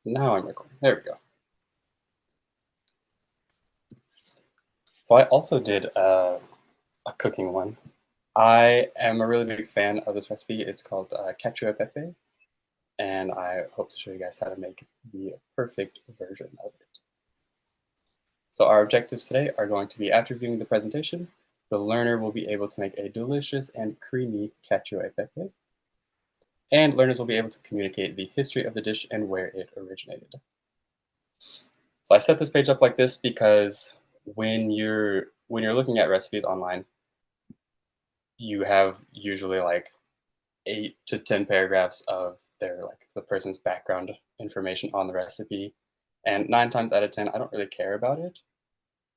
Now I'm recording. There we go. So I also did a cooking one. I am a really big fan of this recipe. It's called Cacio e Pepe, and I hope to show you guys how to make the perfect version of it. So our objectives today are going to be, after viewing the presentation, the learner will be able to make a delicious and creamy Cacio e Pepe, and learners will be able to communicate the history of the dish and where it originated. So I set this page up like this because when you're looking at recipes online, you have usually like 8 to 10 paragraphs of the person's background information on the recipe, and 9 times out of 10 I don't really care about it,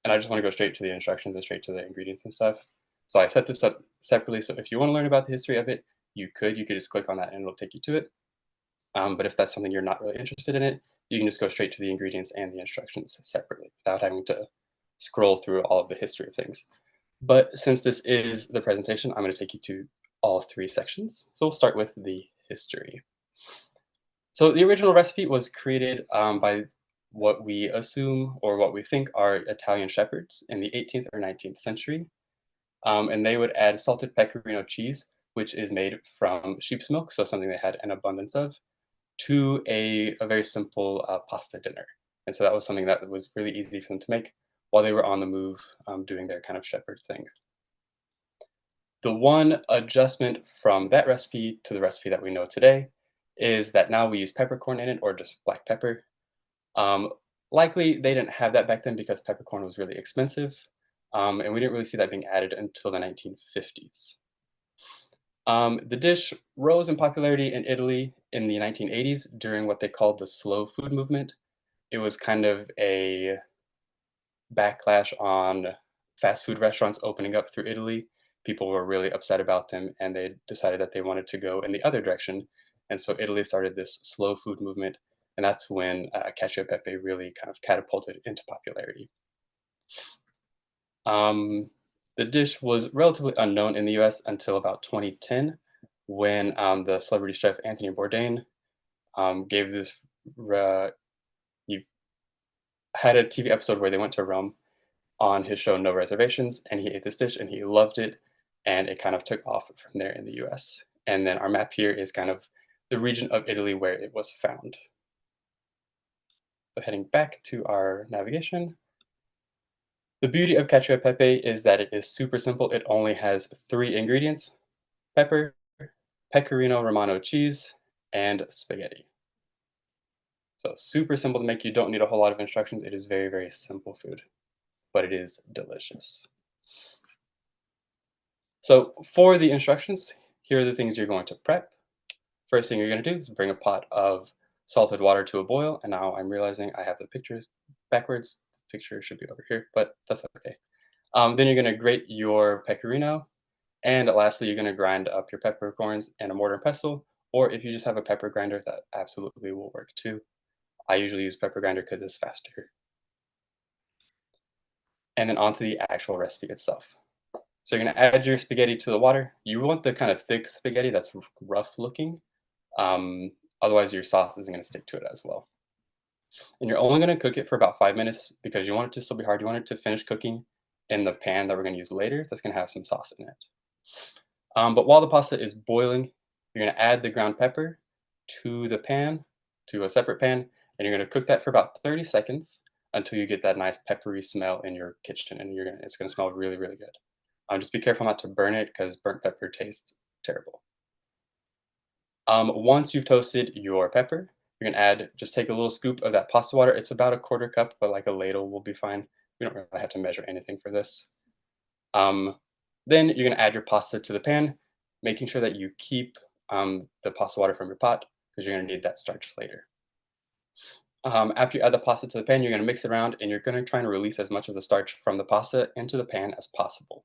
and I just want to go straight to the instructions and straight to the ingredients and stuff. So I set this up separately, so if you want to learn about the history of it, you could just click on that and it'll take you to it. But if that's something you're not really interested in it, you can just go straight to the ingredients and the instructions separately without having to scroll through all of the history of things. But since this is the presentation, I'm going to take you to all 3 sections. So we'll start with the history. So the original recipe was created by what we assume or what we think are Italian shepherds in the 18th or 19th century. And they would add salted pecorino cheese, which is made from sheep's milk, so something they had an abundance of, to a very simple pasta dinner. And so that was something that was really easy for them to make while they were on the move doing their kind of shepherd thing. The one adjustment from that recipe to the recipe that we know today is that now we use peppercorn in it, or just black pepper. Um, Likely they didn't have that back then because peppercorn was really expensive, and we didn't really see that being added until the 1950s. The dish rose in popularity in Italy in the 1980s during what they called the slow food movement. It was kind of a backlash on fast food restaurants opening up through Italy. People were really upset about them, and they decided that they wanted to go in the other direction. And so Italy started this slow food movement, and that's when cacio e pepe really kind of catapulted into popularity. Um, the dish was relatively unknown in the US until about 2010, when the celebrity chef Anthony Bourdain gave this. He had a TV episode where they went to Rome on his show No Reservations, and he ate this dish and he loved it, and it kind of took off from there in the US. And then our map here is kind of the region of Italy where it was found. So heading back to our navigation, the beauty of cacio e pepe is that it is super simple. It only has 3 ingredients: pepper, pecorino romano cheese, and spaghetti. So super simple to make. You don't need a whole lot of instructions. It is very, very simple food, but it is delicious. So for the instructions, here are the things you're going to prep. First thing you're going to do is bring a pot of salted water to a boil. And now I'm realizing I have the pictures backwards. The picture should be over here, but that's okay. Then you're going to grate your pecorino. And lastly, you're going to grind up your peppercorns in a mortar and pestle. Or if you just have a pepper grinder, that absolutely will work too. I usually use pepper grinder because it's faster. And then onto the actual recipe itself. So you're going to add your spaghetti to the water. You want the kind of thick spaghetti that's rough looking. Otherwise, your sauce isn't going to stick to it as well. And you're only going to cook it for about 5 minutes because you want it to still be hard. You want it to finish cooking in the pan that we're going to use later. That's going to have some sauce in it. But while the pasta is boiling, you're going to add the ground pepper to the pan, to a separate pan, and you're going to cook that for about 30 seconds until you get that nice peppery smell in your kitchen, and it's going to smell really, really good. Just be careful not to burn it because burnt pepper tastes terrible. Once you've toasted your pepper, you're gonna just take a little scoop of that pasta water. It's about a quarter cup, but like a ladle will be fine. We don't really have to measure anything for this. Um, then you're gonna add your pasta to the pan, making sure that you keep the pasta water from your pot because you're gonna need that starch later. After you add the pasta to the pan, you're gonna mix it around and you're gonna try and release as much of the starch from the pasta into the pan as possible.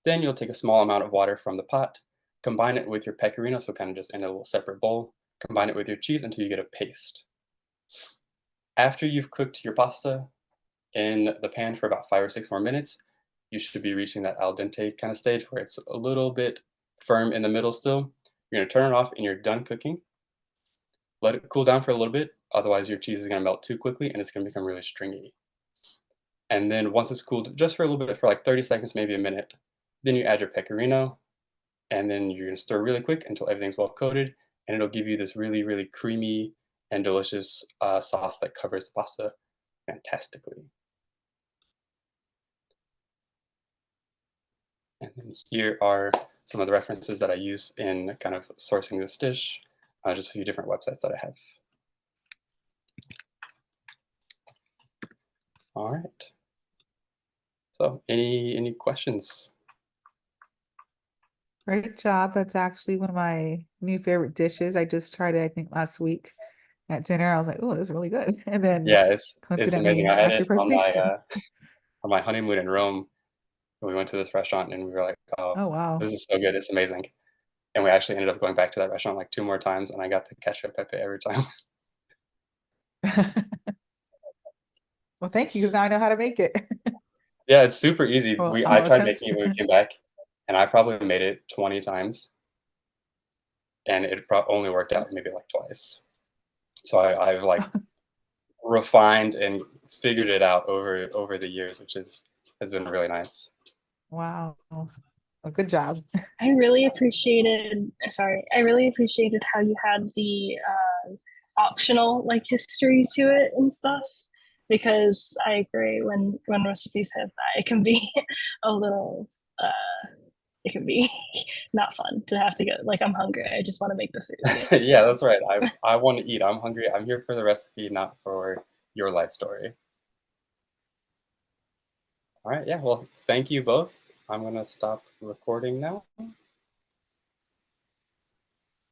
Then you'll take a small amount of water from the pot, combine it with your pecorino, so kind of just in a little separate bowl, combine it with your cheese until you get a paste. After you've cooked your pasta in the pan for about 5 or 6 more minutes, you should be reaching that al dente kind of stage where it's a little bit firm in the middle still. You're going to turn it off and you're done cooking. Let it cool down for a little bit. Otherwise, your cheese is gonna melt too quickly and it's gonna become really stringy. And then once it's cooled just for a little bit, for like 30 seconds, maybe a minute, then you add your pecorino, and then you're gonna stir really quick until everything's well coated, and it'll give you this really, really creamy and delicious sauce that covers the pasta fantastically. And then here are some of the references that I use in kind of sourcing this dish, just a few different websites that I have. All right. So any questions? Great job. That's actually one of my new favorite dishes. I just tried it, I think, last week at dinner. I was like, oh, this is really good. And then Yeah, it's amazing. coincidentally, I had that's it your presentation. on my honeymoon in Rome. We went to this restaurant and we were like, "Oh, Oh, wow. this is so good. It's amazing." And we actually ended up going back to that restaurant like 2 more times, and I got the cacio e pepe every time. Well, thank you, because now I know how to make it. Yeah, it's super easy. Well, I I'll tried attempt. making it when we came back, and I probably made it 20 times, and it only worked out maybe like twice. So I've like refined and figured it out over the years, which has been really nice. Wow. Well, good job. I really appreciated how you had the optional like history to it and stuff. Because I agree, when recipes have that, it can be a little. It can be not fun to have to go. Like I'm hungry. I just want to make the food. Yeah, So that's right. I want to eat. I'm hungry. I'm here for the recipe, not for your life story. All right. Yeah. Well, thank you both. I'm gonna stop recording now.